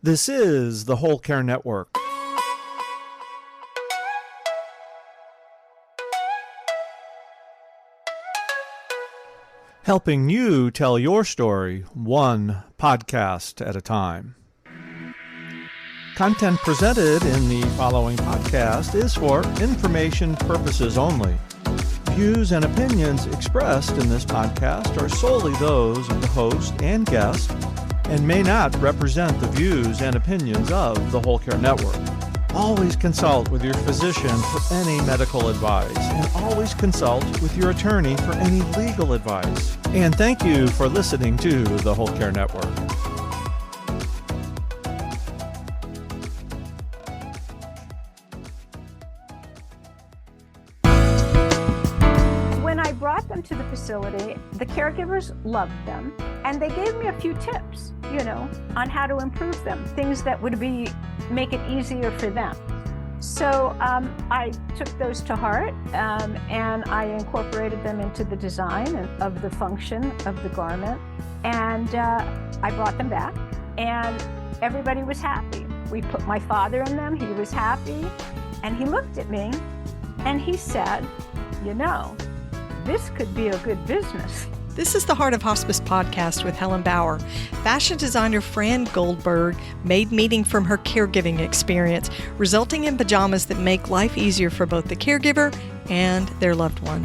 This is the Whole Care Network. Helping you tell your story one podcast at a time. Content presented in the following podcast is for information purposes only. Views and opinions expressed in this podcast are solely those of the host and guest and may not represent the views and opinions of the Whole Care Network. Always consult with your physician for any medical advice, and always consult with your attorney for any legal advice. And thank you for listening to the Whole Care Network. When I brought them to the facility, the caregivers loved them, and they gave me a few tips, on how to improve them, things that would make it easier for them. So I took those to heart, and I incorporated them into the design of the function of the garment, and I brought them back, and everybody was happy. We put my father in them, he was happy, and he looked at me, and he said, this could be a good business. This is the Heart of Hospice podcast with Helen Bauer. Fashion designer Fran Goldberg made meaning from her caregiving experience, resulting in pajamas that make life easier for both the caregiver and their loved one.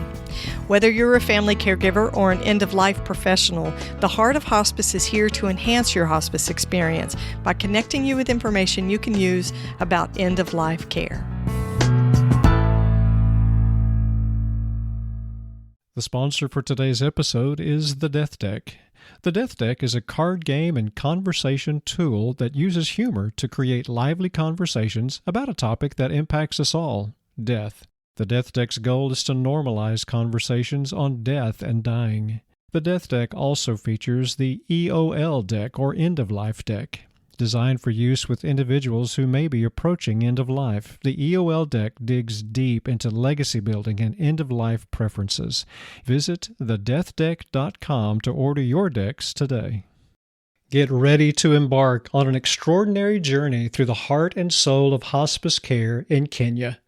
Whether you're a family caregiver or an end-of-life professional, the Heart of Hospice is here to enhance your hospice experience by connecting you with information you can use about end-of-life care. The sponsor for today's episode is the Death Deck. The Death Deck is a card game and conversation tool that uses humor to create lively conversations about a topic that impacts us all, death. The Death Deck's goal is to normalize conversations on death and dying. The Death Deck also features the EOL deck, or End-of-Life deck. Designed for use with individuals who may be approaching end of life, the EOL deck digs deep into legacy building and end-of-life preferences. Visit thedeathdeck.com to order your decks today. Get ready to embark on an extraordinary journey through the heart and soul of hospice care in Kenya.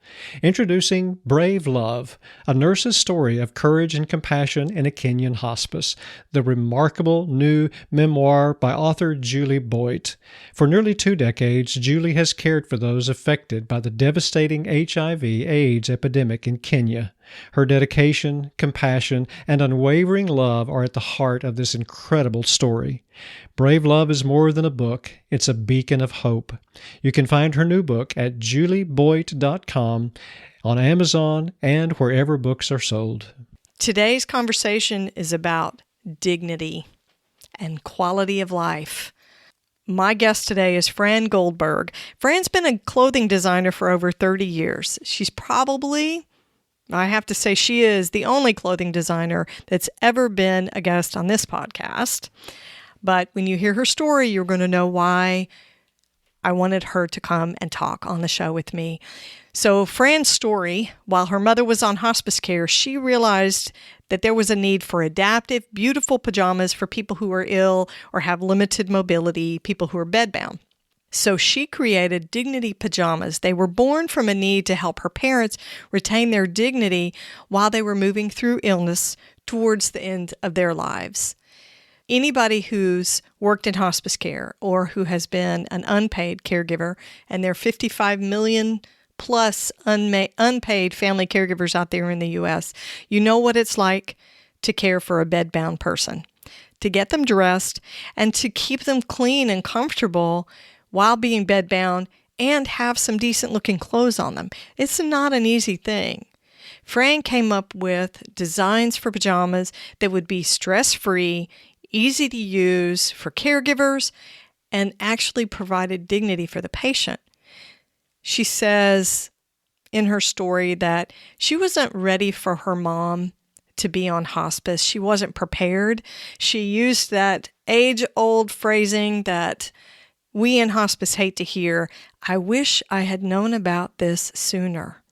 Introducing Brave Love, a nurse's story of courage and compassion in a Kenyan hospice, the remarkable new memoir by author Julie Boyd. For nearly 2 decades, Julie has cared for those affected by the devastating HIV/AIDS epidemic in Kenya. Her dedication, compassion, and unwavering love are at the heart of this incredible story. Brave Love is more than a book. It's a beacon of hope. You can find her new book at julieboyd.com, on Amazon, and wherever books are sold. Today's conversation is about dignity and quality of life. My guest today is Fran Goldberg. Fran's been a clothing designer for over 30 years. She's probably, I have to say, she is the only clothing designer that's ever been a guest on this podcast. But when you hear her story, you're going to know why I wanted her to come and talk on the show with me. So Fran's story, while her mother was on hospice care, she realized that there was a need for adaptive, beautiful pajamas for people who are ill or have limited mobility, people who are bedbound. So she created Dignity Pajamas. They were born from a need to help her parents retain their dignity while they were moving through illness towards the end of their lives. Anybody who's worked in hospice care or who has been an unpaid caregiver, and there are 55 million plus unpaid family caregivers out there in the U.S., you know what it's like to care for a bedbound person, to get them dressed and to keep them clean and comfortable while being bedbound and have some decent looking clothes on them. It's not an easy thing. Fran came up with designs for pajamas that would be stress-free, easy to use for caregivers, and actually provided dignity for the patient. She says in her story that she wasn't ready for her mom to be on hospice. She wasn't prepared. She used that age-old phrasing that we in hospice hate to hear, "I wish I had known about this sooner."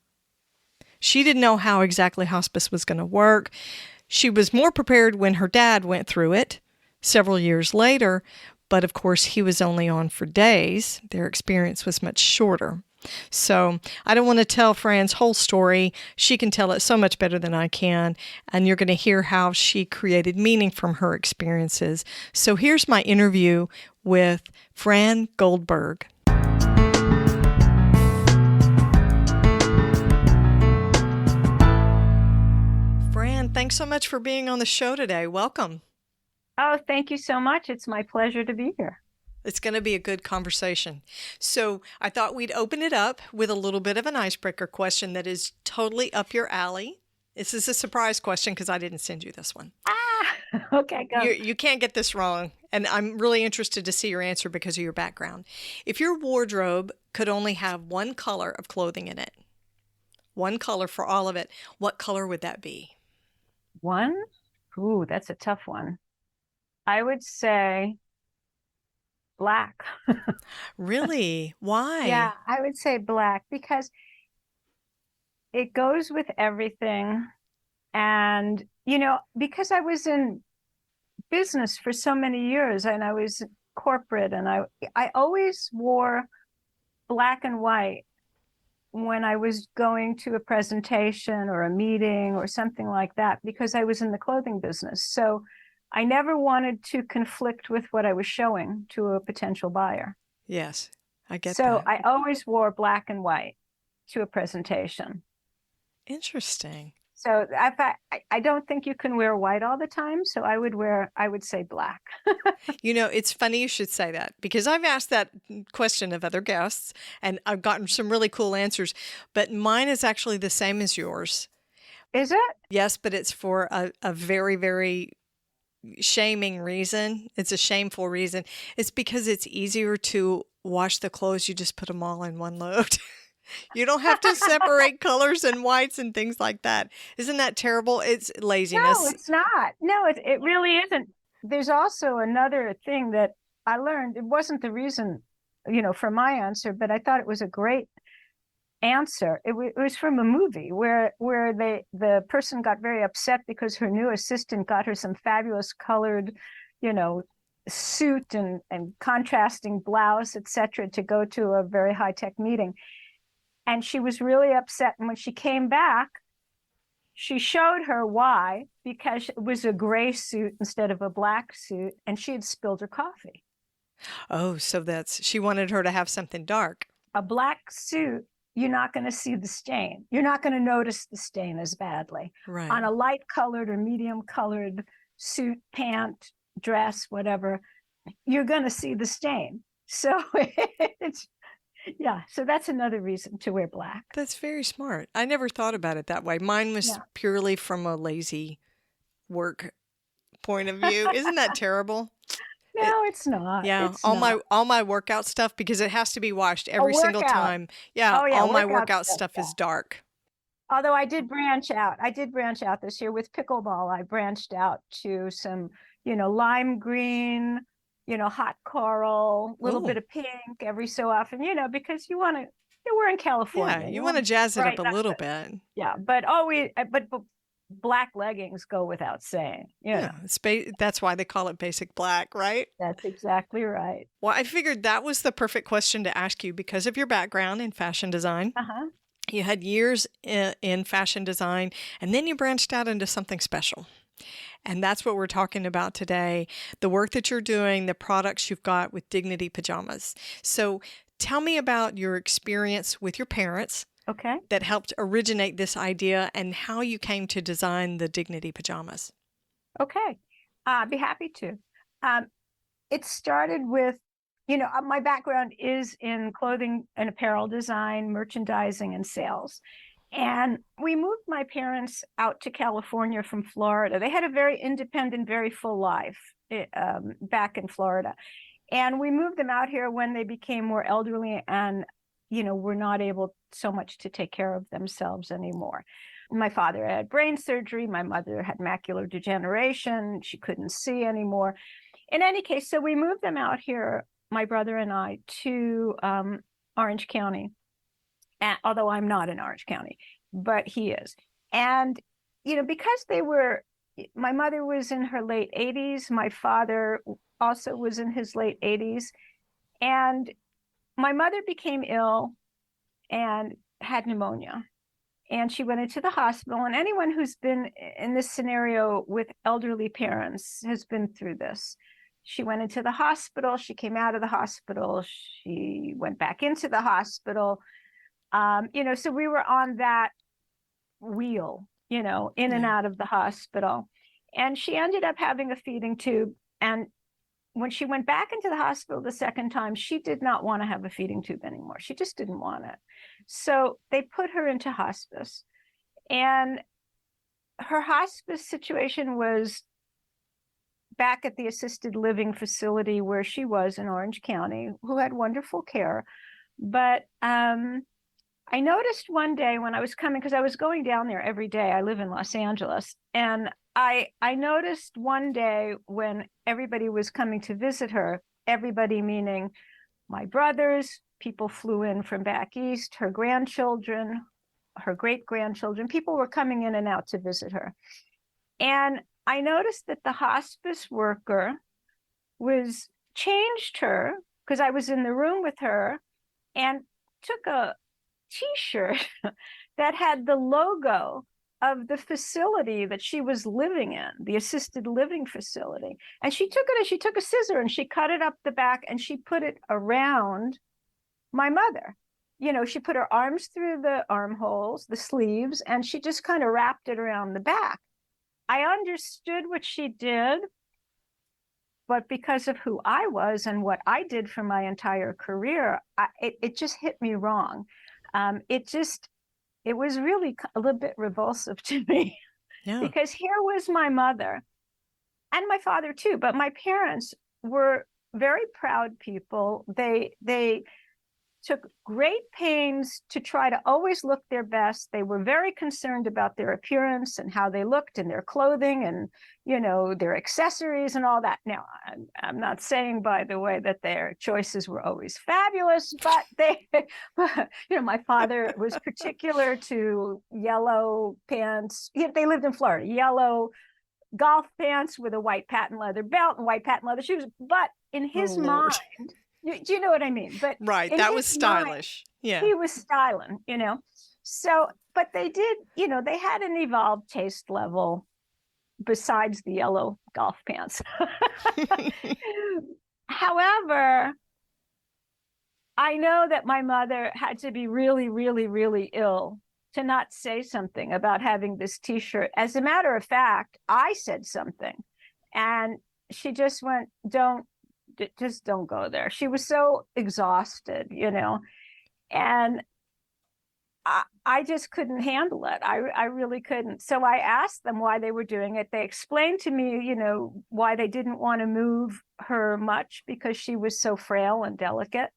She didn't know how exactly hospice was going to work. She was more prepared when her dad went through it several years later, But of course, he was only on for days. Their experience was much shorter. So I don't want to tell Fran's whole story. She can tell it so much better than I can. And you're going to hear how she created meaning from her experiences. So here's my interview with Fran Goldberg. Fran, thanks so much for being on the show today. Welcome. Oh, thank you so much. It's my pleasure to be here. It's going to be a good conversation. So I thought we'd open it up with a little bit of an icebreaker question that is totally up your alley. This is a surprise question because I didn't send you this one. Okay, go. You can't get this wrong. And I'm really interested to see your answer because of your background. If your wardrobe could only have one color of clothing in it, one color for all of it, what color would that be? One? Ooh, that's a tough one. I would say black. Really? Why? Yeah, I would say black because it goes with everything. And, because I was in business for so many years and I was corporate and I always wore black and white when I was going to a presentation or a meeting or something like that because I was in the clothing business. So I never wanted to conflict with what I was showing to a potential buyer. Yes, I get that. So I always wore black and white to a presentation. Interesting. So I don't think you can wear white all the time. So I would say black. It's funny you should say that because I've asked that question of other guests and I've gotten some really cool answers, but mine is actually the same as yours. Is it? Yes, but it's for a very, very shaming reason. It's a shameful reason. It's because it's easier to wash the clothes. You just put them all in one load. You don't have to separate colors and whites and things like that. Isn't that terrible? It's laziness. No, it's not. No, it really isn't. There's also another thing that I learned. It wasn't the reason, for my answer, but I thought it was a great answer. It was from a movie where the person got very upset because her new assistant got her some fabulous colored, suit and contrasting blouse, etc., to go to a very high-tech meeting. And she was really upset. And when she came back, she showed her why, because it was a gray suit instead of a black suit, and she had spilled her coffee. Oh, so she wanted her to have something dark. A black suit, you're not going to see the stain. You're not going to notice the stain as badly. Right. On a light colored or medium colored suit, pant, dress, whatever, you're going to see the stain. So so that's another reason to wear black. That's very smart. I never thought about it that way. Mine was purely from a lazy work point of view. Isn't that terrible? No, it's not. Yeah, it's all my workout stuff, because it has to be washed every single time. Yeah, all my workout stuff is dark. Although I did branch out. This year with pickleball. I branched out to some, lime green, hot coral, a little bit of pink every so often, because we're in California. Yeah, you want to jazz it up a little bit. Yeah, but black leggings go without saying. Yeah, that's why they call it basic black, right? That's exactly right. Well, I figured that was the perfect question to ask you because of your background in fashion design. Uh-huh. You had years in fashion design, and then you branched out into something special. And that's what we're talking about today, the work that you're doing, the products you've got with Dignity Pajamas. So tell me about your experience with your parents. Okay. That helped originate this idea and how you came to design the Dignity Pajamas. Okay. I'd be happy to. It started with, my background is in clothing and apparel design, merchandising, and sales. And we moved my parents out to California from Florida. They had a very independent, very full life back in Florida. And we moved them out here when they became more elderly and were not able so much to take care of themselves anymore. My father had brain surgery. My mother had macular degeneration. She couldn't see anymore. In any case, so we moved them out here, my brother and I, to Orange County. Although I'm not in Orange County, but he is. And, because they were, my mother was in her late 80s. My father also was in his late 80s. And my mother became ill and had pneumonia. And she went into the hospital. And anyone who's been in this scenario with elderly parents has been through this. She went into the hospital. She came out of the hospital. She went back into the hospital. So we were on that wheel, in and out of the hospital. And she ended up having a feeding tube. And when she went back into the hospital the second time, she did not want to have a feeding tube anymore. She just didn't want it. So they put her into hospice. And her hospice situation was back at the assisted living facility where she was in Orange County, who had wonderful care. But I noticed one day when I was coming, because I was going down there every day. I live in Los Angeles. And I noticed one day when everybody was coming to visit her, everybody meaning my brothers, people flew in from back east, her grandchildren, her great-grandchildren, people were coming in and out to visit her. And I noticed that the hospice worker changed her, because I was in the room with her, and took a T-shirt that had the logo of the facility that she was living in, the assisted living facility. And she took it and she took a scissor and she cut it up the back and she put it around my mother. She put her arms through the armholes, the sleeves, and she just kind of wrapped it around the back. I understood what she did, but because of who I was and what I did for my entire career, it just hit me wrong. It was really a little bit revulsive to me. Yeah. Because here was my mother and my father too, but my parents were very proud people. They took great pains to try to always look their best. They were very concerned about their appearance and how they looked and their clothing and, their accessories and all that. Now, I'm not saying, by the way, that their choices were always fabulous, but my father was particular to yellow pants. They lived in Florida, yellow golf pants with a white patent leather belt and white patent leather shoes. But in his mind, do you know what I mean? But right, that was stylish. Mind, he was styling, So, but they did, they had an evolved taste level besides the yellow golf pants. However, I know that my mother had to be really, really, really ill to not say something about having this T-shirt. As a matter of fact, I said something and she just went, just don't go there. She was so exhausted, and I just couldn't handle it. I really couldn't. So I asked them why they were doing it. They explained to me, why they didn't want to move her much because she was so frail and delicate.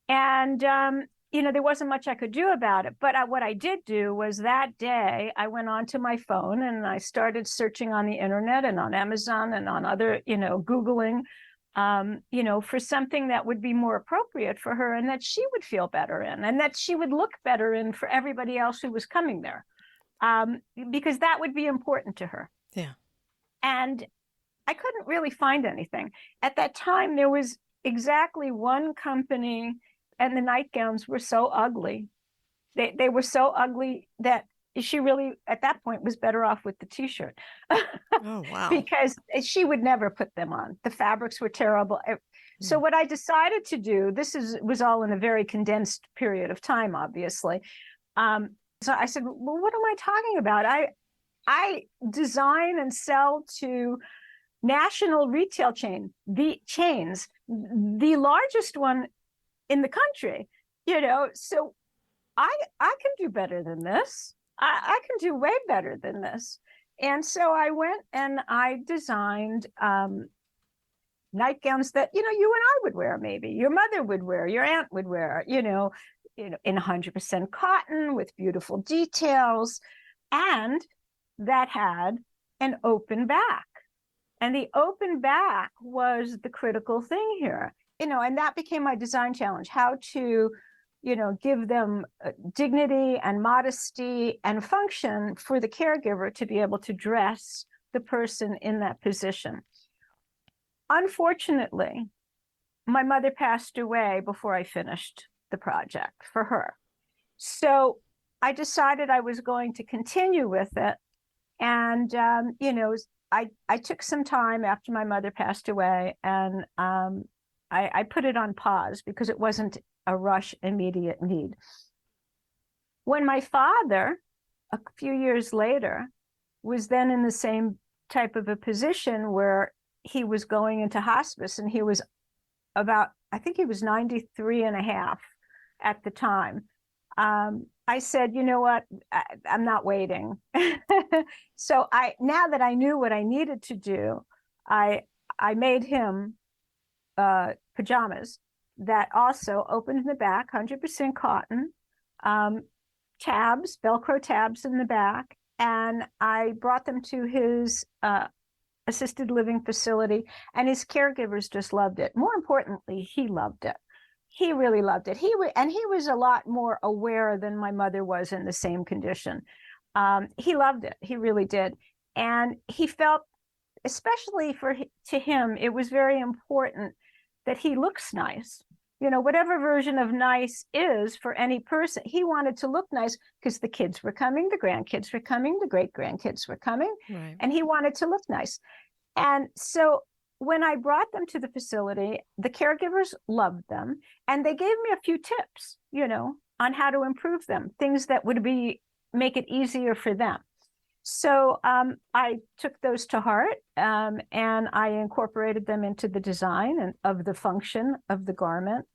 And, there wasn't much I could do about it. But what I did do was that day I went onto my phone and I started searching on the internet and on Amazon and on other, Googling, for something that would be more appropriate for her and that she would feel better in and that she would look better in for everybody else who was coming there, because that would be important to her. Yeah. And I couldn't really find anything. At that time, there was exactly one company and the nightgowns were so ugly. They were so ugly that she really, at that point, was better off with the T-shirt. Oh, wow. Because she would never put them on. The fabrics were terrible. So what I decided to do, was all in a very condensed period of time, obviously. So I said, well, what am I talking about? I design and sell to national retail chains, the largest one in the country, so I can do better than this. I can do way better than this. And so I went and I designed nightgowns that, you and I would wear, maybe your mother would wear, your aunt would wear, in 100% cotton with beautiful details, and that had an open back. And the open back was the critical thing here, and that became my design challenge, how to, give them dignity and modesty and function for the caregiver to be able to dress the person in that position. Unfortunately, my mother passed away before I finished the project for her. So I decided I was going to continue with it. And, I took some time after my mother passed away, and I put it on pause because it wasn't a rush, immediate need. When my father, a few years later, was then in the same type of a position where he was going into hospice, and he was I think he was 93 and a half at the time. I said, you know what, I'm not waiting. So now that I knew what I needed to do, I made him pajamas that also opened in the back, 100% cotton, tabs, Velcro tabs in the back. And I brought them to his assisted living facility, and his caregivers just loved it. More importantly, he loved it. He really loved it. He was a lot more aware than my mother was in the same condition. He loved it. He really did. And he felt, especially to him, it was very important that he looks nice. Whatever version of nice is for any person, he wanted to look nice because the kids were coming, the grandkids were coming, the great-grandkids were coming, Right. and he wanted to look nice. And so when I brought them to the facility, the caregivers loved them, and they gave me a few tips, on how to improve them, things that would make it easier for them. So I took those to heart, and I incorporated them into the design of the function of the garment.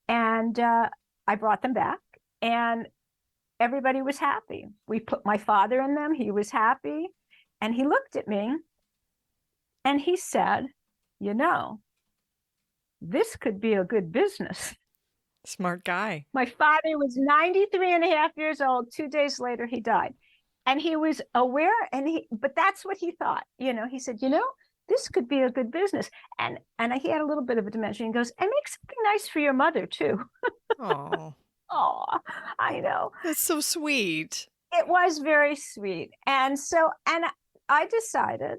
And I brought them back, and everybody was happy. We put my father in them. He was happy. And he looked at me and he said, this could be a good business. Smart guy. My father was 93 and a half years old. 2 days later, he died. And he was aware, but that's what he thought. He said, this could be a good business. And he had a little bit of a dementia. He goes, and make something nice for your mother too. Oh, Oh, I know. that's so sweet. It was very sweet. And I decided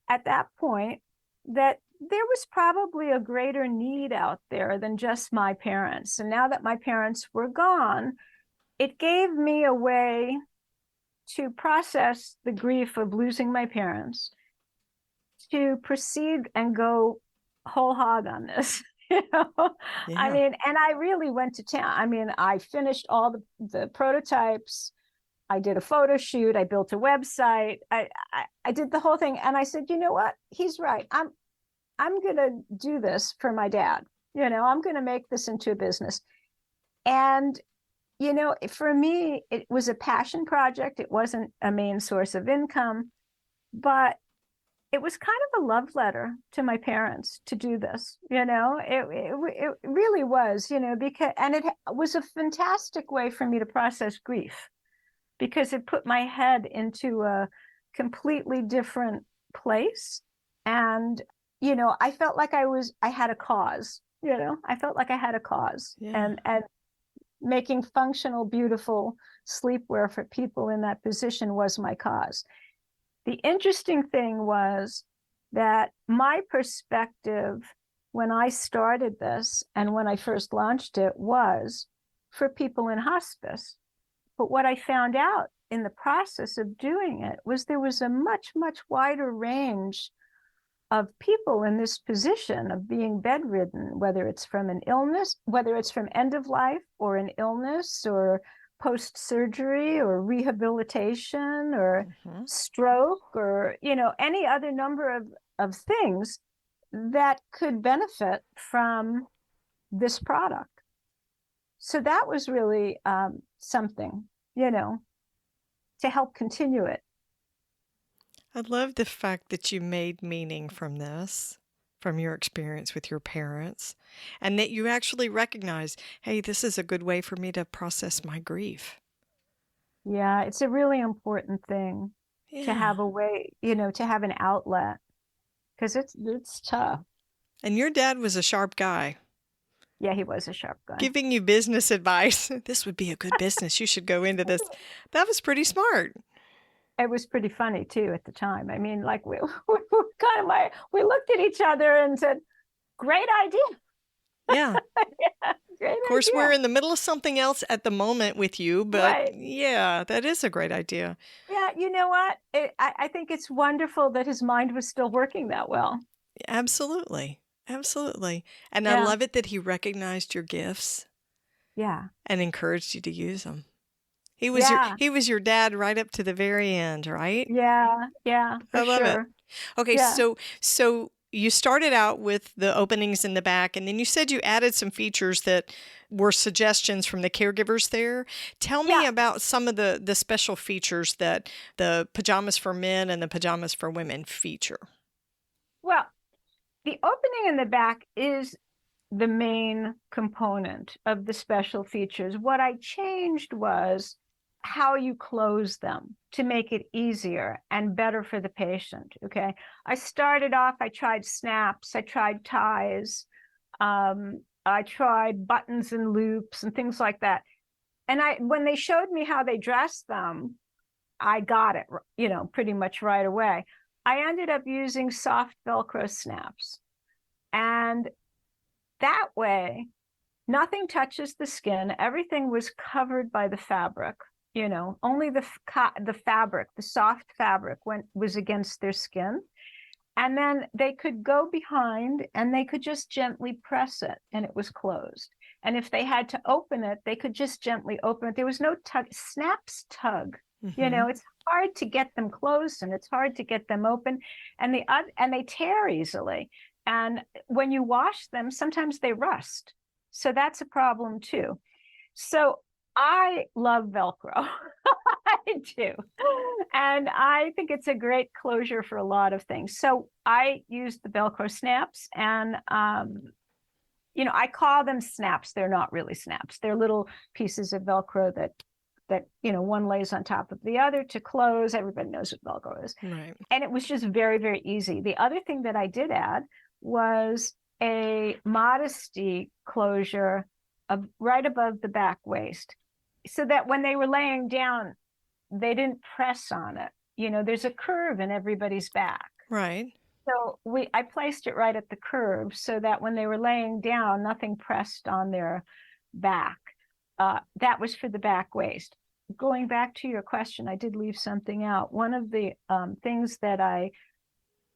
at that point that there was probably a greater need out there than just my parents. And now that my parents were gone, it gave me a way to process the grief of losing my parents, to proceed and go whole hog on this. Yeah. And I really went to town. I finished all the prototypes. I did a photo shoot. I built a website. I did the whole thing. And I said, you know what? He's right. I'm going to do this for my dad. I'm going to make this into a business. And, for me, it was a passion project. It wasn't a main source of income, but it was kind of a love letter to my parents to do this. It really was, because it was a fantastic way for me to process grief, because it put my head into a completely different place. And, I felt like I had a cause, I felt like I had a cause. Yeah. And making functional, beautiful sleepwear for people in that position was my cause. The interesting thing was that my perspective when I started this and when I first launched it was for people in hospice. But what I found out in the process of doing it was there was a much, much wider range of people in this position of being bedridden, whether it's from an illness, whether it's from end of life or an illness or post-surgery or rehabilitation or stroke or, any other number of things that could benefit from this product. So that was really something, to help continue it. I love the fact that you made meaning from this, from your experience with your parents, and that you actually recognize, hey, this is a good way for me to process my grief. Yeah, it's a really important thing to have a way, to have an outlet, because it's tough. And your dad was a sharp guy. Yeah, he was a sharp guy. Giving you business advice. This would be a good business. You should go into this. That was pretty smart. It was pretty funny too at the time. I mean, like we we looked at each other and said, "Great idea." Yeah. Yeah, great Of course, idea. we're in the middle of something else at the moment with you, but Right. yeah, that is a great idea. Yeah, you know what? I think it's wonderful that his mind was still working that well. Absolutely. Absolutely. And I Yeah. love it that he recognized your gifts Yeah. and encouraged you to use them. He Yeah. was your dad right up to the very end, right? Yeah. Yeah. I For love it. sure. Okay, Yeah. so you started out with the openings in the back, and then you said you added some features that were suggestions from the caregivers there. Tell me Yeah. about some of the special features that the pajamas for men and the pajamas for women feature. Well, the opening in the back is the main component of the special features. What I changed was how you close them to make it easier and better for the patient. Okay. I started off, I tried snaps, I tried ties, I tried buttons and loops and things like that. And when they showed me how they dressed them, I got it, pretty much right away. I ended up using soft Velcro snaps. And that way, nothing touches the skin. Everything was covered by the fabric. Only the fabric, the soft fabric, was against their skin. And then they could go behind and they could just gently press it and it was closed. And if they had to open it, they could just gently open it. There was no tug. Snaps tug. Mm-hmm. It's hard to get them closed and it's hard to get them open, and they tear easily. And when you wash them, sometimes they rust. So that's a problem too. So I love Velcro. I do. And I think it's a great closure for a lot of things. So I use the Velcro snaps, and I call them snaps. They're not really snaps. They're little pieces of Velcro that one lays on top of the other to close. Everybody knows what Velcro is. Right. And it was just very, very easy. The other thing that I did add was a modesty closure right above the back waist, so that when they were laying down, they didn't press on it. There's a curve in everybody's back. Right. So I placed it right at the curve so that when they were laying down, nothing pressed on their back. That was for the back waist. Going back to your question, I did leave something out. One of the things that I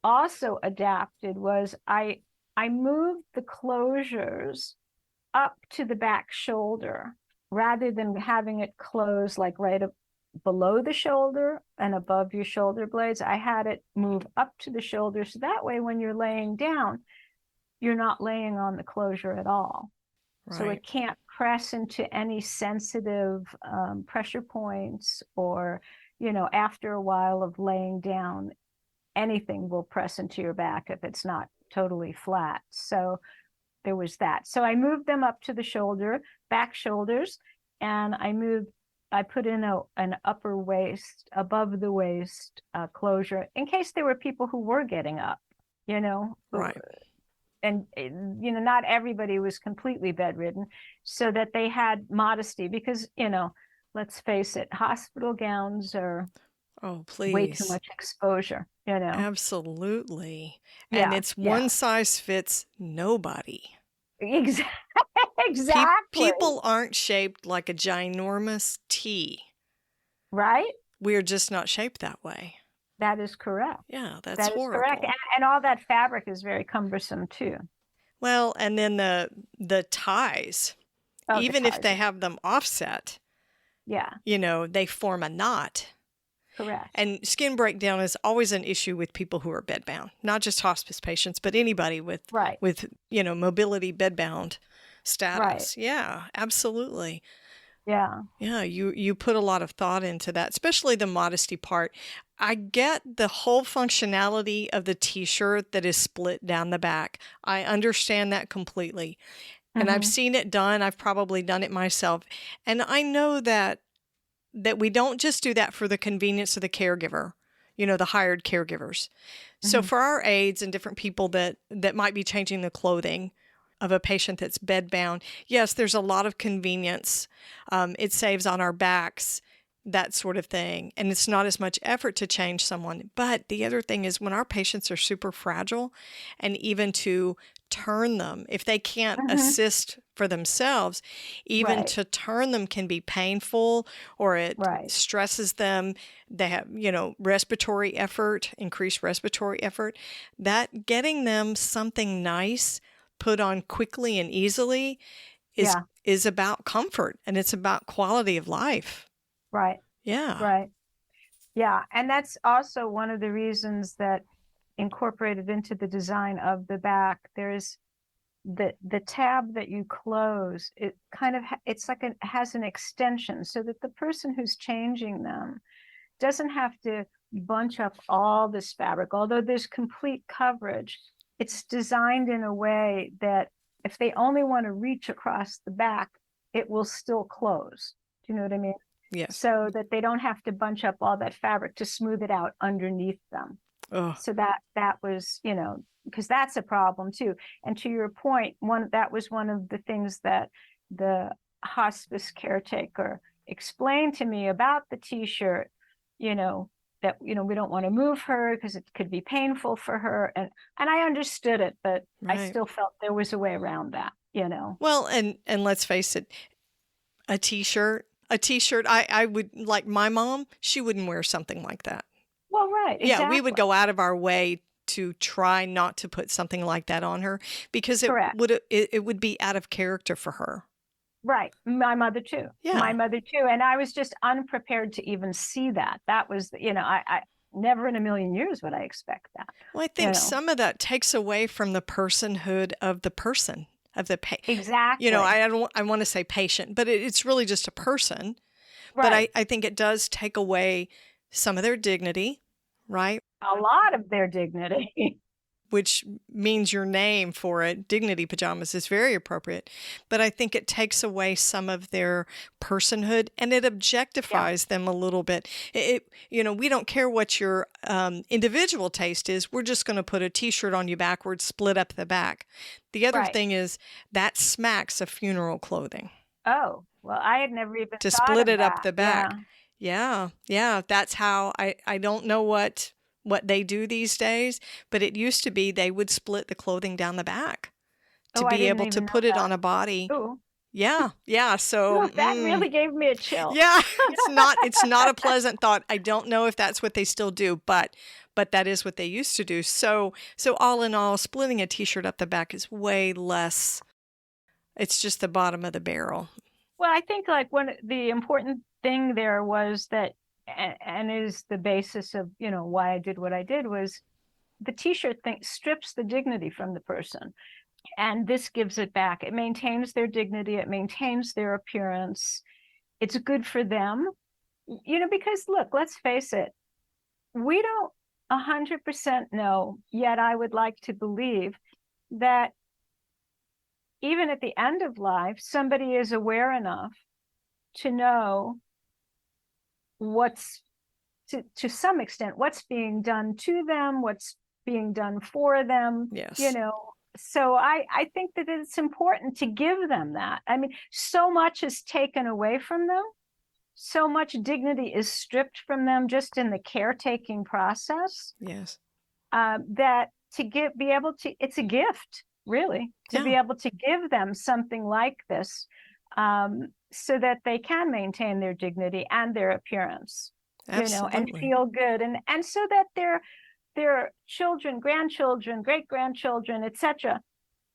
also adapted was I moved the closures up to the back shoulder rather than having it close like right up below the shoulder and above your shoulder blades. I had it move up to the shoulder, so that way when you're laying down, you're not laying on the closure at all. Right. So it can't press into any sensitive pressure points, or, after a while of laying down, anything will press into your back if it's not totally flat. So there was that. So I moved them up to the back shoulders, and I put in an upper waist, above the waist closure, in case there were people who were getting up, Right. And, not everybody was completely bedridden, so that they had modesty, because, let's face it, hospital gowns are way too much exposure, Absolutely. Yeah, And it's one size fits nobody. Exactly. People aren't shaped like a ginormous T. Right? We're just not shaped that way. That is correct. Yeah, that's That is horrible. correct. And all that fabric is very cumbersome too. Well, and then the ties, even if they have them offset, yeah, they form a knot. Correct. And skin breakdown is always an issue with people who are bedbound, not just hospice patients, but anybody with mobility bedbound status. Right. Yeah, absolutely. Yeah. Yeah, you put a lot of thought into that, especially the modesty part. I get the whole functionality of the t-shirt that is split down the back. I understand that completely. And I've seen it done. I've probably done it myself. And I know that we don't just do that for the convenience of the caregiver, the hired caregivers. So for our aides and different people that might be changing the clothing of a patient that's bedbound, yes, there's a lot of convenience. It saves on our backs. that sort of thing. And it's not as much effort to change someone. But the other thing is when our patients are super fragile, and even to turn them, if they can't assist for themselves, even Right. to turn them can be painful, or it Right. stresses them. They have, respiratory effort, increased respiratory effort. That getting them something nice put on quickly and easily Yeah. is about comfort, and it's about quality of life. Right. Yeah. Right. Yeah. And that's also one of the reasons that incorporated into the design of the back, there's the tab that you close. It kind of it's like it has an extension so that the person who's changing them doesn't have to bunch up all this fabric. Although there's complete coverage, it's designed in a way that if they only want to reach across the back, it will still close. Do you know what I mean? Yes. So that they don't have to bunch up all that fabric to smooth it out underneath them. Oh. So that was, because that's a problem too. And to your point, that was one of the things that the hospice caretaker explained to me about the t-shirt, that, we don't want to move her because it could be painful for her. And I understood it, but Right. I still felt there was a way around that, Well, and let's face it, a t-shirt, I would, like my mom, she wouldn't wear something like that. Well, right. Exactly. Yeah, we would go out of our way to try not to put something like that on her because Correct. it would be out of character for her. Right. My mother too. Yeah. My mother too. And I was just unprepared to even see that. That was, I never in a million years would I expect that. Well, I think some of that takes away from the personhood of the person, of the Exactly. I want to say patient, but it's really just a person. Right. But I think it does take away some of their dignity, right? A lot of their dignity. Which means your name for it, Dignity Pajamas, is very appropriate. But I think it takes away some of their personhood, and it objectifies them a little bit. We don't care what your individual taste is. We're just going to put a t-shirt on you backwards, split up the back. The other thing is that smacks of funeral clothing. Oh, well, I had never even to thought split of it up that. the back. Yeah. That's how I don't know what they do these days, but it used to be they would split the clothing down the back to be able to put it on a body. Ooh. Yeah. So that really gave me a chill. Yeah, it's not a pleasant thought. I don't know if that's what they still do, but that is what they used to do. So all in all, splitting a t-shirt up the back is way less. It's just the bottom of the barrel. Well, I think the important thing there was that, and is the basis of, why I did what I did, was the t-shirt thing strips the dignity from the person. And this gives it back. It maintains their dignity. It maintains their appearance. It's good for them, because look, let's face it, we don't 100% know, yet I would like to believe that even at the end of life, somebody is aware enough to know what's, to some extent, what's being done to them, what's being done for them. Yes. So I think that it's important to give them that. I mean, so much is taken away from them. So much dignity is stripped from them just in the caretaking process. Yes. That be able to, it's a gift, really, to be able to give them something like this, so that they can maintain their dignity and their appearance, Absolutely. and feel good, and so that their children, grandchildren, great-grandchildren, etc.,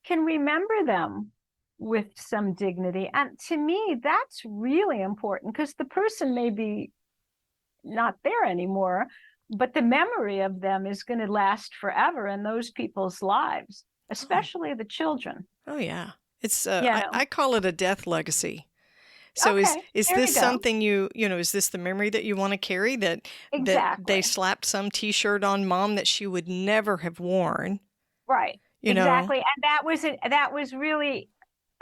can remember them with some dignity. And to me, that's really important, because the person may be not there anymore, but the memory of them is going to last forever in those people's lives, especially the children. Oh, yeah. It's I call it a death legacy. So Okay, is there this you go. something is this the memory that you want to carry, that Exactly. they slapped some t-shirt on mom that she would never have worn? Right. You exactly. And that was really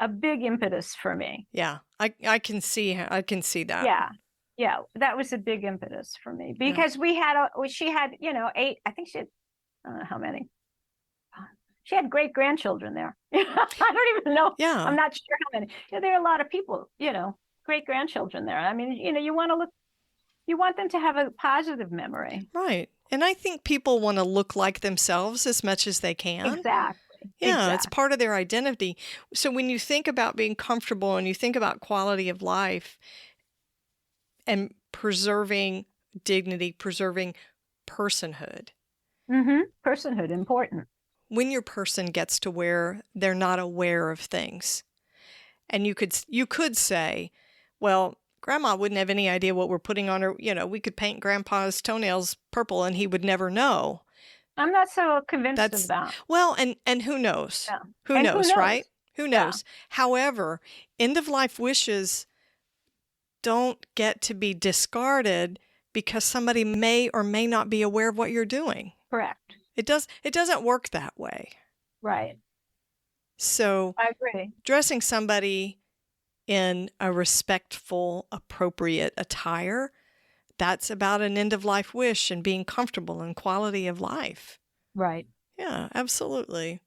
a big impetus for me. Yeah. I can see that. Yeah. That was a big impetus for me, because she had, 8, I think she had, I don't know how many. She had great grandchildren there. I don't even know. Yeah. I'm not sure how many. There are a lot of people, great grandchildren there. I mean, you want to look You want them to have a positive memory. Right. And I think people want to look like themselves as much as they can. Exactly. Yeah, It's part of their identity. So when you think about being comfortable and you think about quality of life and preserving dignity, preserving personhood. Personhood, important. When your person gets to where they're not aware of things, and you could say, well, Grandma wouldn't have any idea what we're putting on her. We could paint Grandpa's toenails purple and he would never know. I'm not so convinced of that. Well, and who knows? Yeah. Who knows, right? Who knows? Yeah. However, end-of-life wishes don't get to be discarded because somebody may or may not be aware of what you're doing. Correct. It doesn't work that way. Right. So I agree. Dressing somebody in a respectful, appropriate attire, that's about an end-of-life wish and being comfortable and quality of life. Right. Yeah, absolutely.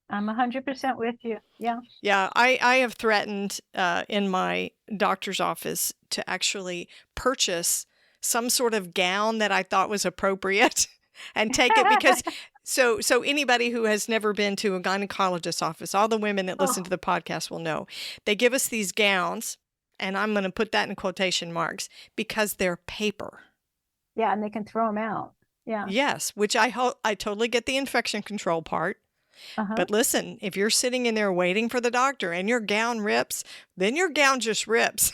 I'm 100% with you. Yeah. Yeah, I have threatened in my doctor's office to actually purchase some sort of gown that I thought was appropriate and take it because so anybody who has never been to a gynecologist's office, all the women that listen to the podcast will know, they give us these gowns, and I'm going to put that in quotation marks, because they're paper. Yeah, and they can throw them out. Yeah. Yes, which I totally get the infection control part. But listen, if you're sitting in there waiting for the doctor and your gown rips, then your gown just rips.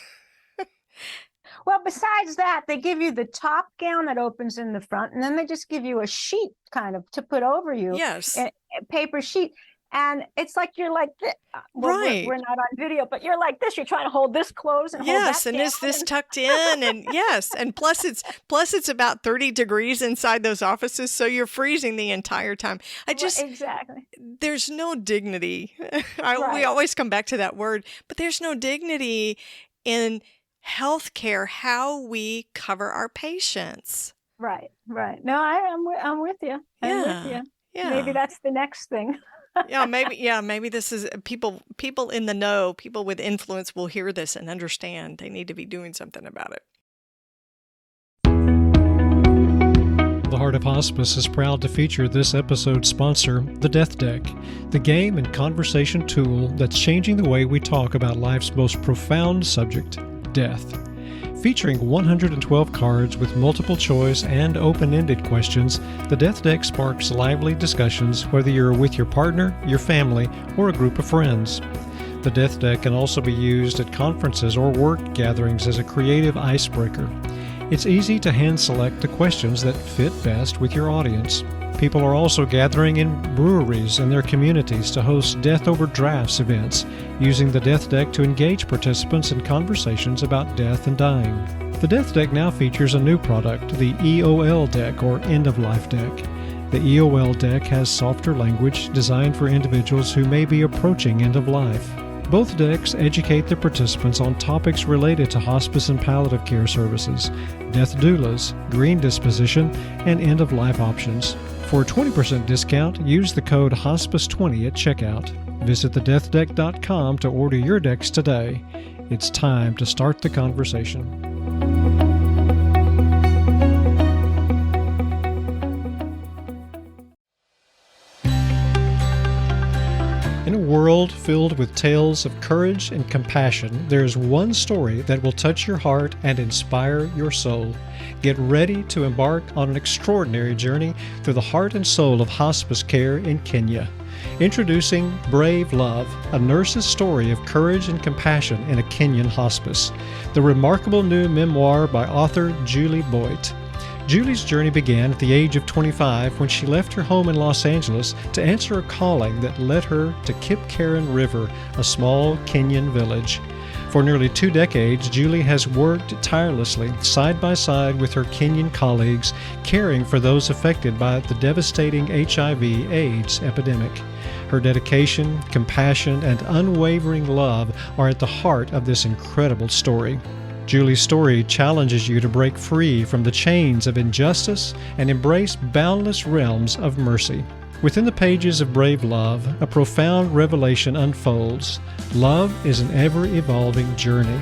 Well, besides that, they give you the top gown that opens in the front, and then they just give you a sheet kind of to put over you. Yes. A paper sheet. And it's like you're like this. Well, right. We're not on video, but you're like this. You're trying to hold this close and hold that Yes, and down. is this tucked in? And yes, and plus it's about 30 degrees inside those offices, so you're freezing the entire time. Exactly. There's no dignity. We Right. always come back to that word, but there's no dignity in healthcare, how we cover our patients. Right. No, I'm with you. I'm with you. Yeah. Maybe that's the next thing. Maybe this is people in the know, people with influence will hear this and understand they need to be doing something about it. The Heart of Hospice is proud to feature this episode's sponsor, the Death Deck, the game and conversation tool that's changing the way we talk about life's most profound subject, death. Featuring 112 cards with multiple choice and open-ended questions, the Death Deck sparks lively discussions whether you're with your partner, your family, or a group of friends. The Death Deck can also be used at conferences or work gatherings as a creative icebreaker. It's easy to hand-select the questions that fit best with your audience. People are also gathering in breweries and their communities to host Death Over Drafts events, using the Death Deck to engage participants in conversations about death and dying. The Death Deck now features a new product, the EOL Deck, or End of Life Deck. The EOL Deck has softer language designed for individuals who may be approaching end of life. Both decks educate the participants on topics related to hospice and palliative care services, death doulas, green disposition, and end-of-life options. For a 20% discount, use the code HOSPICE20 at checkout. Visit thedeathdeck.com to order your decks today. It's time to start the conversation. In a world filled with tales of courage and compassion, there is one story that will touch your heart and inspire your soul. Get ready to embark on an extraordinary journey through the heart and soul of hospice care in Kenya. Introducing Brave Love, a nurse's story of courage and compassion in a Kenyan hospice. The remarkable new memoir by author Julie Boyd. Julie's journey began at the age of 25 when she left her home in Los Angeles to answer a calling that led her to Kip Karen River, a small Kenyan village. For nearly 2 decades, Julie has worked tirelessly, side by side with her Kenyan colleagues, caring for those affected by the devastating HIV/AIDS epidemic. Her dedication, compassion, and unwavering love are at the heart of this incredible story. Julie's story challenges you to break free from the chains of injustice and embrace boundless realms of mercy. Within the pages of Brave Love, a profound revelation unfolds. Love is an ever-evolving journey.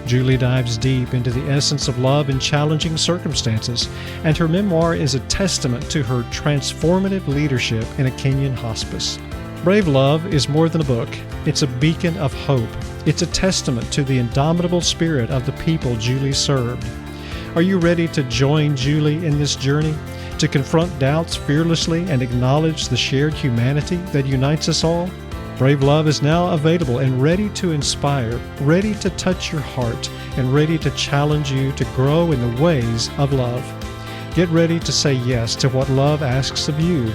Julie dives deep into the essence of love in challenging circumstances, and her memoir is a testament to her transformative leadership in a Kenyan hospice. Brave Love is more than a book. It's a beacon of hope. It's a testament to the indomitable spirit of the people Julie served. Are you ready to join Julie in this journey? To confront doubts fearlessly and acknowledge the shared humanity that unites us all? Brave Love is now available and ready to inspire, ready to touch your heart, and ready to challenge you to grow in the ways of love. Get ready to say yes to what love asks of you.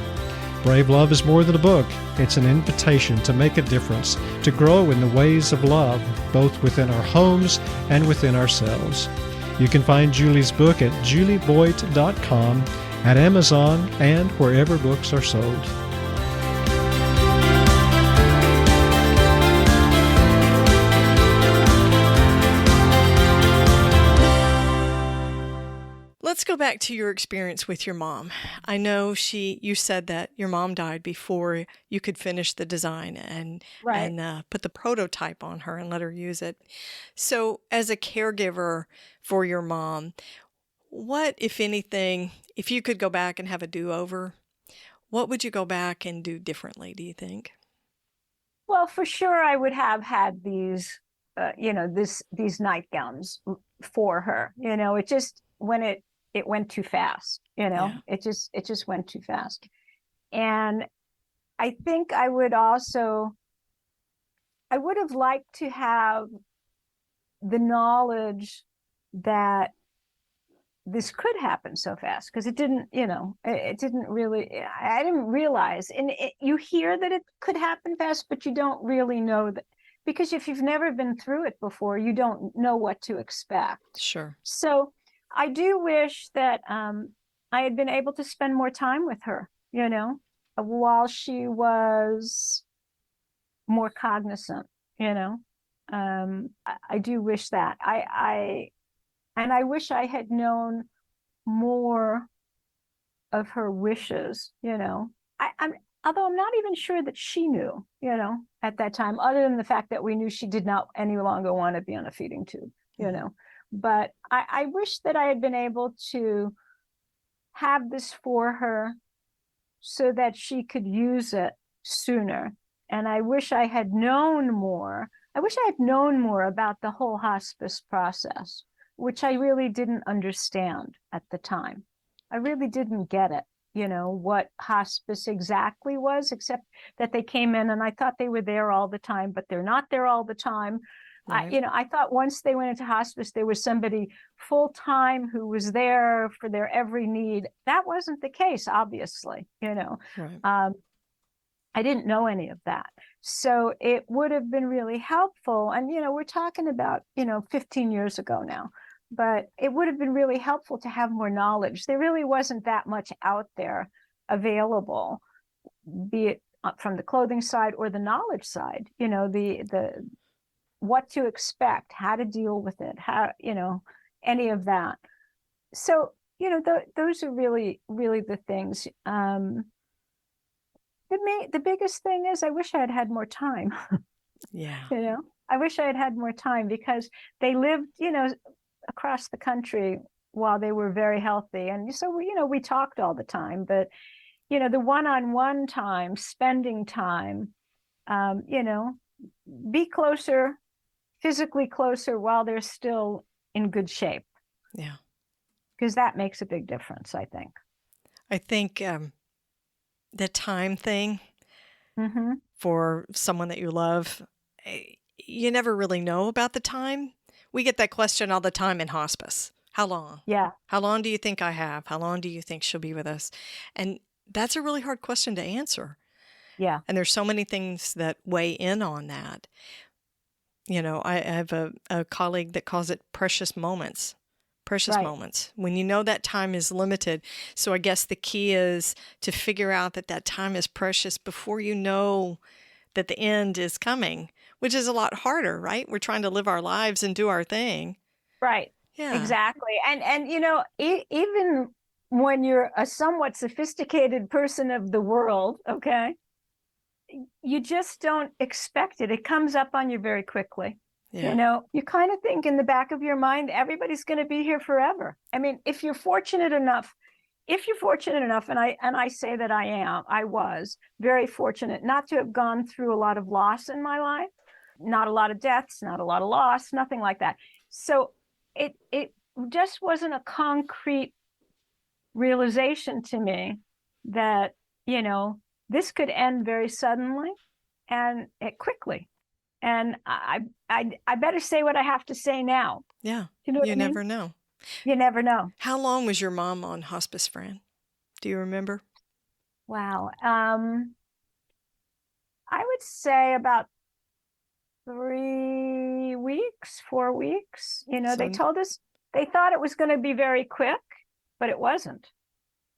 Brave Love is more than a book. It's an invitation to make a difference, to grow in the ways of love, both within our homes and within ourselves. You can find Julie's book at julieboyd.com, at Amazon, and wherever books are sold. Let's go back to your experience with your mom. I know you said that your mom died before you could finish the design and put the prototype on her and let her use it. So as a caregiver for your mom, what, if anything, if you could go back and have a do-over, what would you go back and do differently, do you think? Well, for sure, I would have had these, these nightgowns for her. It just, when it went too fast, it just went too fast. And I think I would have liked to have the knowledge that this could happen so fast, because it didn't, it didn't really, I didn't realize, and you hear that it could happen fast, but you don't really know that, because if you've never been through it before, you don't know what to expect. Sure. So I do wish that I had been able to spend more time with her, while she was more cognizant, I do wish that. And I wish I had known more of her wishes, although I'm not even sure that she knew, at that time, other than the fact that we knew she did not any longer want to be on a feeding tube, But I wish that I had been able to have this for her so that she could use it sooner. And I wish I had known more. I wish I had known more about the whole hospice process, which I really didn't understand at the time. I really didn't get it, what hospice exactly was, except that they came in and I thought they were there all the time, but they're not there all the time. Right. I thought once they went into hospice, there was somebody full-time who was there for their every need. That wasn't the case, obviously, Right. I didn't know any of that. So it would have been really helpful. And, we're talking about, 15 years ago now, but it would have been really helpful to have more knowledge. There really wasn't that much out there available, be it from the clothing side or the knowledge side, the what to expect, how to deal with it, how, any of that. So, those are really, really the things. The biggest thing is I wish I had had more time. Yeah. I wish I had had more time, because they lived, across the country while they were very healthy. And so, we talked all the time, but, the one-on-one time, spending time, be closer, physically closer while they're still in good shape. Yeah. Because that makes a big difference, I think. I think the time thing mm-hmm. for someone that you love, you never really know about the time. We get that question all the time in hospice. How long? Yeah. How long do you think I have? How long do you think she'll be with us? And that's a really hard question to answer. Yeah. And there's so many things that weigh in on that. I have a colleague that calls it precious moments. Precious right. moments. When you know that time is limited. So I guess the key is to figure out that time is precious before you know that the end is coming, which is a lot harder, right? We're trying to live our lives and do our thing. Right. Yeah. Exactly. And even when you're a somewhat sophisticated person of the world, okay, you just don't expect it. It comes up on you very quickly. Yeah. You know, you kind of think in the back of your mind, everybody's going to be here forever. I mean, if you're fortunate enough, and I say that I was very fortunate not to have gone through a lot of loss in my life, not a lot of deaths, not a lot of loss, nothing like that. So it just wasn't a concrete realization to me that, you know, this could end very suddenly and quickly. And I better say what I have to say now. Yeah. You know what You I mean? never know. You never know. How long was your mom on hospice, Fran? Do you remember? Wow. I would say about 3 weeks, 4 weeks. You know, So, they told us they thought it was going to be very quick, but it wasn't.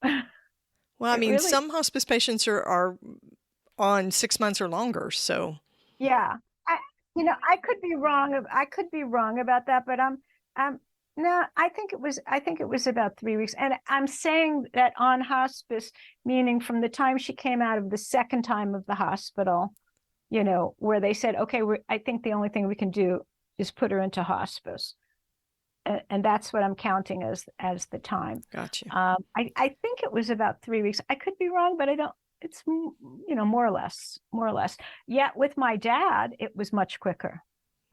well, I It mean, really, some hospice patients are on 6 months or longer. So, yeah. You know, I could be wrong. I could be wrong about that, but no, I think it was about 3 weeks. And I'm saying that on hospice, meaning from the time she came out of the second time of the hospital, you know, where they said, okay, I think the only thing we can do is put her into hospice. And that's what I'm counting as the time. gotcha. I think it was about 3 weeks. I could be wrong, but I don't, it's, you know, more or less. Yet with my dad, it was much quicker.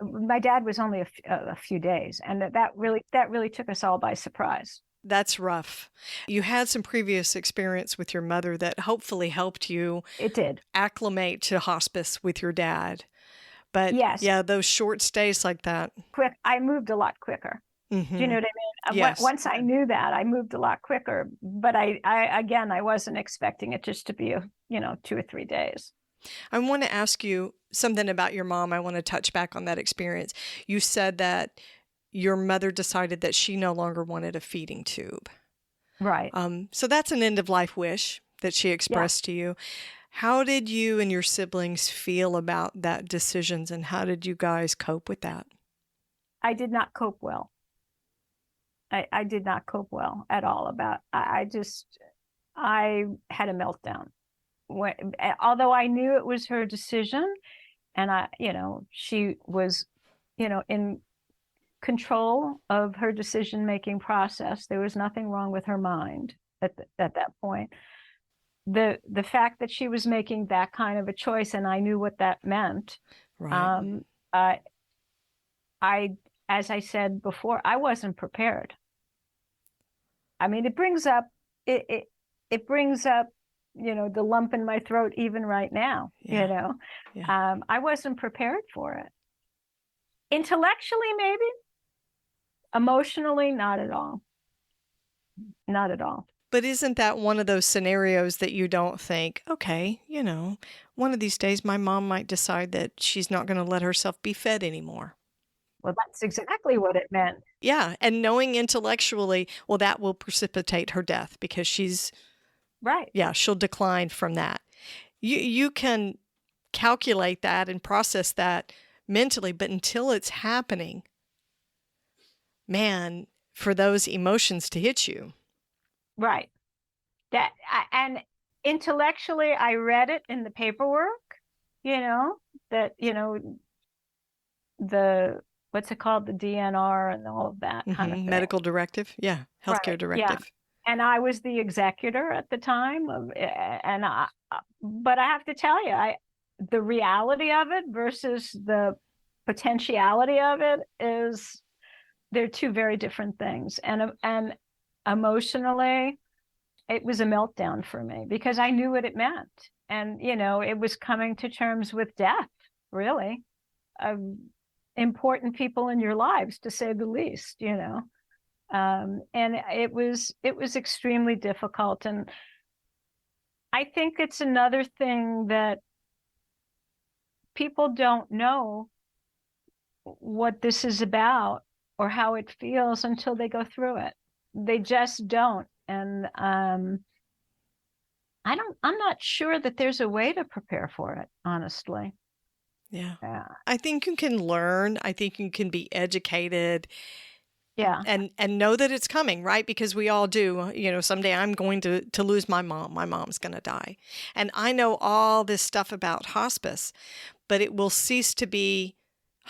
My dad was only a few days, and that really took us all by surprise. That's rough. You had some previous experience with your mother that hopefully helped you It did. acclimate to hospice with your dad. But Yes. yeah, those short stays like that. Quick. I moved a lot quicker. Mm-hmm. Do you know what I mean? Yes. Once I knew that, I moved a lot quicker. But I wasn't expecting it just to be 2 or 3 days. I want to ask you something about your mom. I want to touch back on that experience. You said that your mother decided that she no longer wanted a feeding tube. Right. So that's an end of life wish that she expressed to you. How did you and your siblings feel about that decisions, and how did you guys cope with that? I did not cope well. I did not cope well at all I had a meltdown. Although I knew it was her decision, and she was, in control of her decision-making process. There was nothing wrong with her mind at that point. The fact that she was making that kind of a choice, and I knew what that meant. Right. As I said before, I wasn't prepared. I mean, it brings up, the lump in my throat even right now. Yeah. Yeah. I wasn't prepared for it. Intellectually, maybe. Emotionally, not at all. Not at all. But isn't that one of those scenarios that you don't think, okay, one of these days my mom might decide that she's not going to let herself be fed anymore? Well, that's exactly what it meant. Yeah. And knowing intellectually, well, that will precipitate her death because she's, right. Yeah, she'll decline from that. You can calculate that and process that mentally, but until it's happening, man, for those emotions to hit you. Right. And intellectually, I read it in the paperwork, what's it called? The DNR and all of that kind of thing. Medical directive. Yeah. Healthcare directive. Yeah. And I was the executor at the time but I have to tell you, the reality of it versus the potentiality of it they're two very different things. And emotionally, it was a meltdown for me because I knew what it meant. And, it was coming to terms with death, really, of important people in your lives, to say the least, and it was extremely difficult. And I think it's another thing that people don't know what this is about or how it feels until they go through it. They just don't. And I'm not sure that there's a way to prepare for it, honestly. Yeah. I think you can learn. I think you can be educated. Yeah. And know that it's coming, right? Because we all do. Someday I'm going to lose my mom. My mom's going to die. And I know all this stuff about hospice, but it will cease to be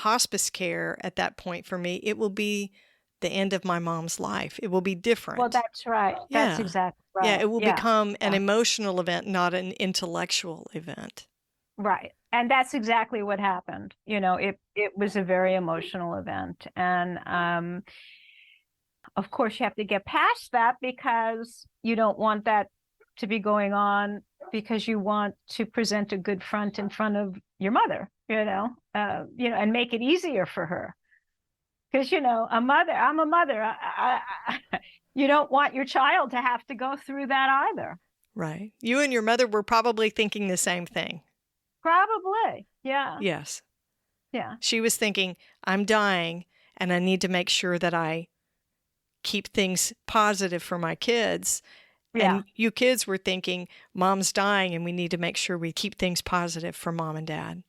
hospice care at that point for me, it will be the end of my mom's life. It will be different. Well, that's right. That's Yeah. exactly right. Yeah, it will become an Yeah. emotional event, not an intellectual event. Right. And that's exactly what happened. It was a very emotional event. And of course, you have to get past that because you don't want that to be going on, because you want to present a good front in front of your mother, and make it easier for her. Because, I'm a mother. You don't want your child to have to go through that either. Right. You and your mother were probably thinking the same thing. Probably. Yeah. Yes. Yeah. She was thinking, I'm dying and I need to make sure that I keep things positive for my kids. Yeah. And you kids were thinking, Mom's dying and we need to make sure we keep things positive for Mom and Dad.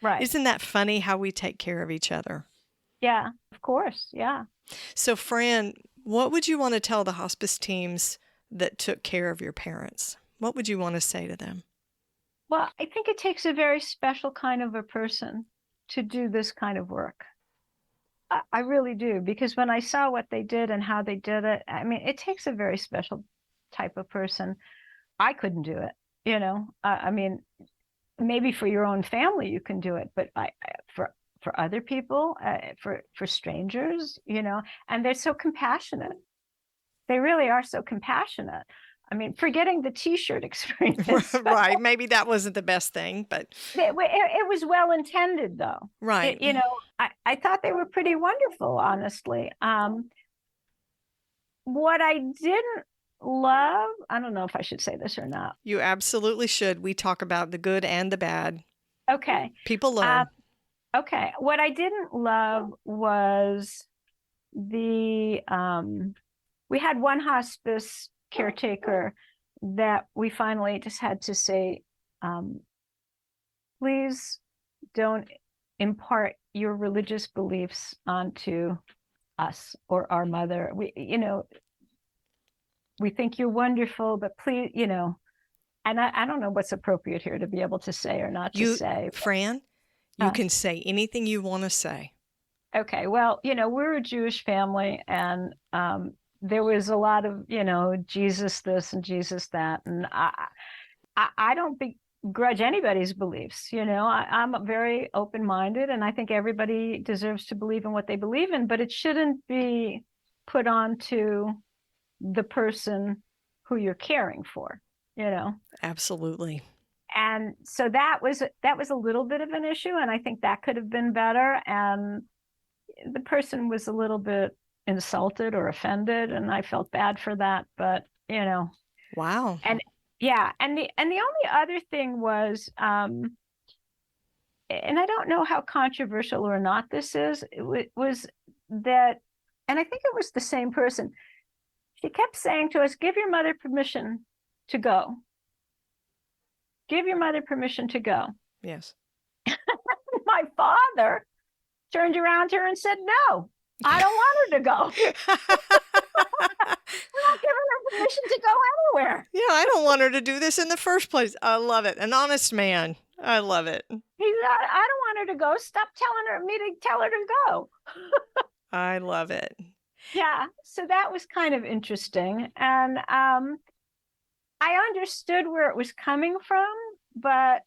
Right. Isn't that funny how we take care of each other? Yeah, of course. Yeah. So, Fran, what would you want to tell the hospice teams that took care of your parents? What would you want to say to them? Well, I think it takes a very special kind of a person to do this kind of work. I really do, because when I saw what they did and how they did it, I mean, it takes a very special type of person. I couldn't do it, I mean, maybe for your own family you can do it, but for other people, for strangers, and they're so compassionate. They really are so compassionate. I mean, forgetting the T-shirt experience. Right. Maybe that wasn't the best thing, but it was well intended, though. Right. I thought they were pretty wonderful, honestly. What I didn't love, I don't know if I should say this or not. You absolutely should. We talk about the good and the bad. Okay. People learn. Okay. What I didn't love was we had one hospice caretaker that we finally just had to say, please don't impart your religious beliefs onto us or our mother. We think you're wonderful, but please, and I don't know what's appropriate here to be able to say or not to say. Fran, you can say anything you want to say. Okay. Well, we're a Jewish family, and there was a lot of, Jesus this and Jesus that. And I don't begrudge anybody's beliefs. I'm very open-minded, and I think everybody deserves to believe in what they believe in, but it shouldn't be put onto the person who you're caring for, Absolutely. And so that was a little bit of an issue, and I think that could have been better. And the person was a little bit insulted or offended, and I felt bad for that. But Wow. And yeah, and the only other thing was, and I don't know how controversial or not this is. It was that, and I think it was the same person. She kept saying to us, "Give your mother permission to go. Give your mother permission to go." Yes. My father turned around to her and said, "No, I don't want her to go." We're not giving her permission to go anywhere. Yeah, I don't want her to do this in the first place. I love it. An honest man. I love it. He's not, I don't want her to go. Stop telling me to tell her to go. I love it. Yeah, so that was kind of interesting. And I understood where it was coming from, but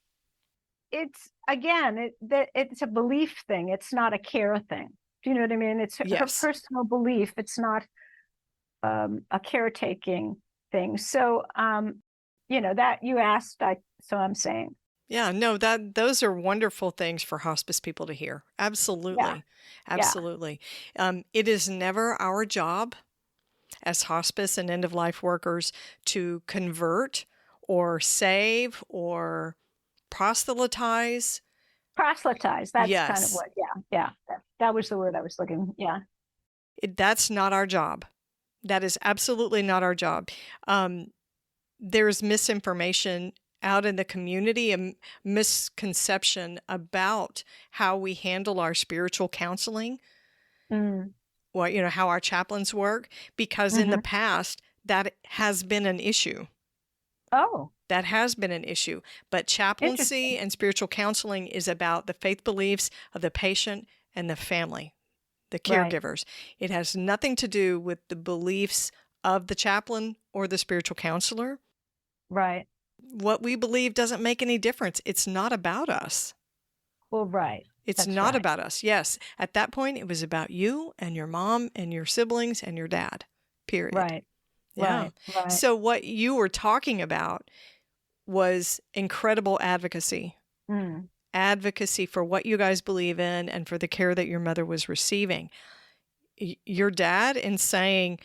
it's, again, it's a belief thing. It's not a care thing. Do you know what I mean? It's her personal belief. It's not a caretaking thing. So, that you asked, so I'm saying. Yeah, no, those are wonderful things for hospice people to hear. Absolutely. Yeah. Absolutely. It is never our job as hospice and end-of-life workers to convert or save or proselytize. Proselytize. That's Yes. kind of what, yeah. That was the word I was looking, yeah. That's not our job. That is absolutely not our job. There's misinformation out in the community, a misconception about how we handle our spiritual counseling, how our chaplains work, because in the past, that has been an issue. Oh. That has been an issue. But chaplaincy and spiritual counseling is about the faith beliefs of the patient and the family, the Right. caregivers. It has nothing to do with the beliefs of the chaplain or the spiritual counselor. Right. What we believe doesn't make any difference. It's not about us. Well, right. It's That's not right. about us. Yes, at that point, it was about you and your mom and your siblings and your dad, period. Right. Yeah. Right. So what you were talking about was incredible advocacy. Mm. Advocacy for what you guys believe in and for the care that your mother was receiving. Your dad, in saying,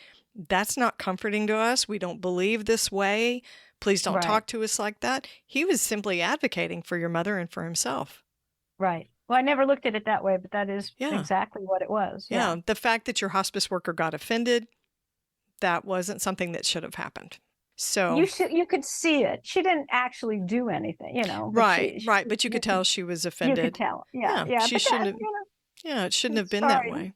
that's not comforting to us, we don't believe this way, please don't Right. talk to us like that, he was simply advocating for your mother and for himself. Right. Well, I never looked at it that way, but that is Yeah. exactly what it was. Yeah. The fact that your hospice worker got offended, that wasn't something that should have happened. So You could see it. She didn't actually do anything, but right, but you could tell she was You offended. could tell. Yeah. She But shouldn't have. Yeah, it shouldn't have been that sorry. way.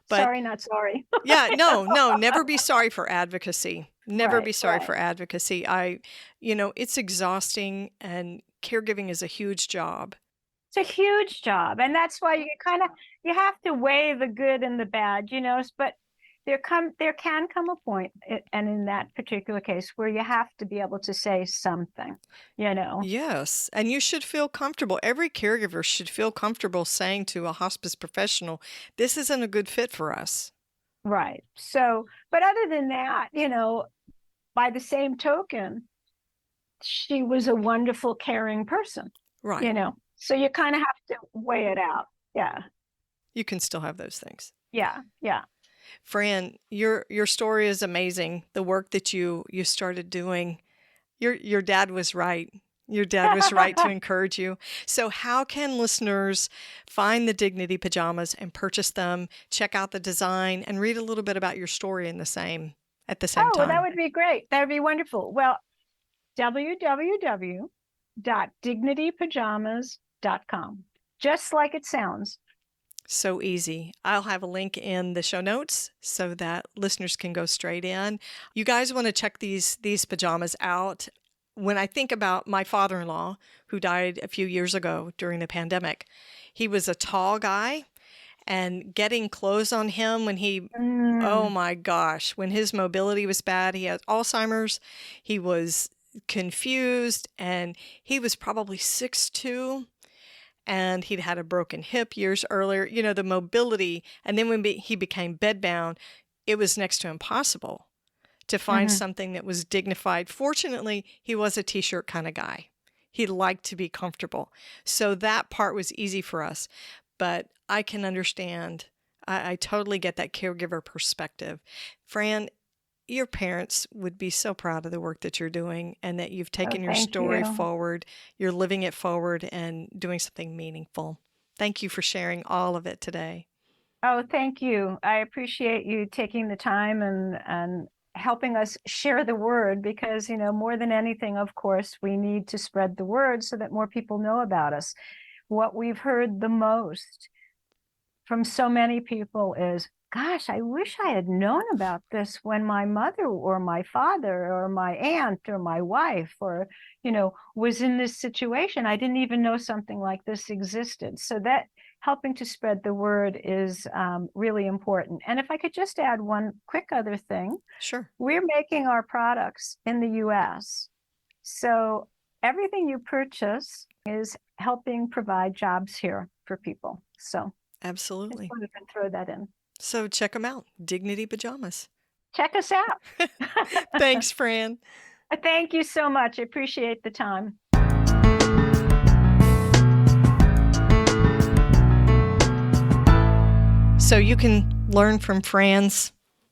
But sorry, not sorry. yeah, no, never be sorry for advocacy. Never Right, be sorry right. for advocacy. It's exhausting, and caregiving is a huge job. It's a huge job, and that's why you have to weigh the good and the bad, but there can come a point, and in that particular case, where you have to be able to say something, Yes, and you should feel comfortable. Every caregiver should feel comfortable saying to a hospice professional, this isn't a good fit for us. Right. So, but other than that, by the same token, she was a wonderful, caring person, Right. So you kind of have to weigh it out. Yeah. You can still have those things. Yeah. Yeah. Fran, your story is amazing. The work that you started doing, your dad was right. Your dad was right to encourage you. So how can listeners find the Dignity Pajamas and purchase them, check out the design, and read a little bit about your story at the same time? Well, that would be great. That would be wonderful. Well, www.dignitypajamas.com. Just like it sounds. So easy. I'll have a link in the show notes so that listeners can go straight in. You guys want to check these pajamas out. When I think about my father-in-law, who died a few years ago during the pandemic, he was a tall guy, and getting clothes on him when oh my gosh, when his mobility was bad, he had Alzheimer's, he was confused, and he was probably 6'2", and he'd had a broken hip years earlier. The mobility, and then when he became bedbound, it was next to impossible to find something that was dignified. Fortunately, he was a t-shirt kind of guy. He liked to be comfortable. So that part was easy for us. But I can understand. I totally get that caregiver perspective. Fran, your parents would be so proud of the work that you're doing, and that you've taken your story forward. You're living it forward and doing something meaningful. Thank you for sharing all of it today. Oh, thank you. I appreciate you taking the time and helping us share the word, because, more than anything, of course, we need to spread the word so that more people know about us. What we've heard the most from so many people is, gosh, I wish I had known about this when my mother or my father or my aunt or my wife or, was in this situation. I didn't even know something like this existed. So that helping to spread the word is really important. And if I could just add one quick other thing. Sure. We're making our products in the U.S. So everything you purchase is helping provide jobs here for people. So absolutely. Just wanted to throw that in. So check them out, Dignity Pajamas. Check us out. Thanks, Fran. Thank you so much. I appreciate the time. So you can learn from Fran's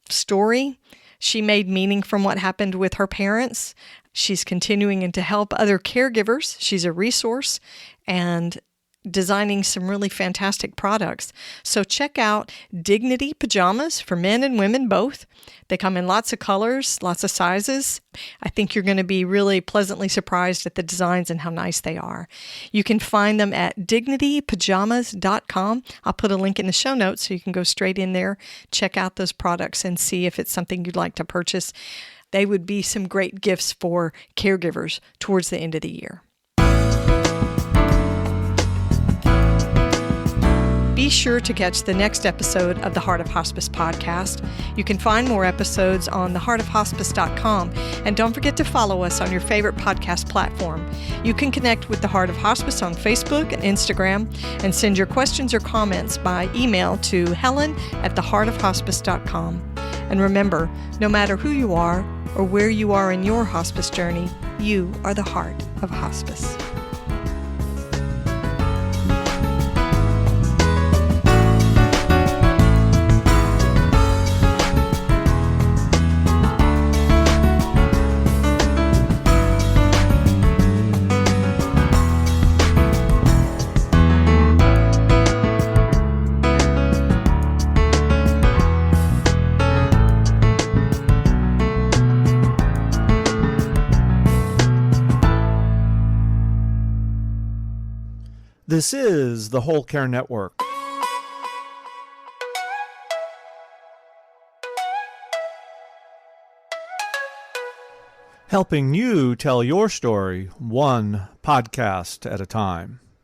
story. She made meaning from what happened with her parents. She's continuing to help other caregivers. She's a resource and designing some really fantastic products. So check out Dignity Pajamas for men and women both. They come in lots of colors, lots of sizes. I think you're going to be really pleasantly surprised at the designs and how nice they are. You can find them at dignitypajamas.com. I'll put a link in the show notes so you can go straight in there, check out those products, and see if it's something you'd like to purchase. They would be some great gifts for caregivers towards the end of the year. Be sure to catch the next episode of the Heart of Hospice podcast. You can find more episodes on theheartofhospice.com, and don't forget to follow us on your favorite podcast platform. You can connect with the Heart of Hospice on Facebook and Instagram, and send your questions or comments by email to helen@theheartofhospice.com. And remember, no matter who you are or where you are in your hospice journey, you are the heart of hospice. This is the Whole Care Network. Helping you tell your story one podcast at a time.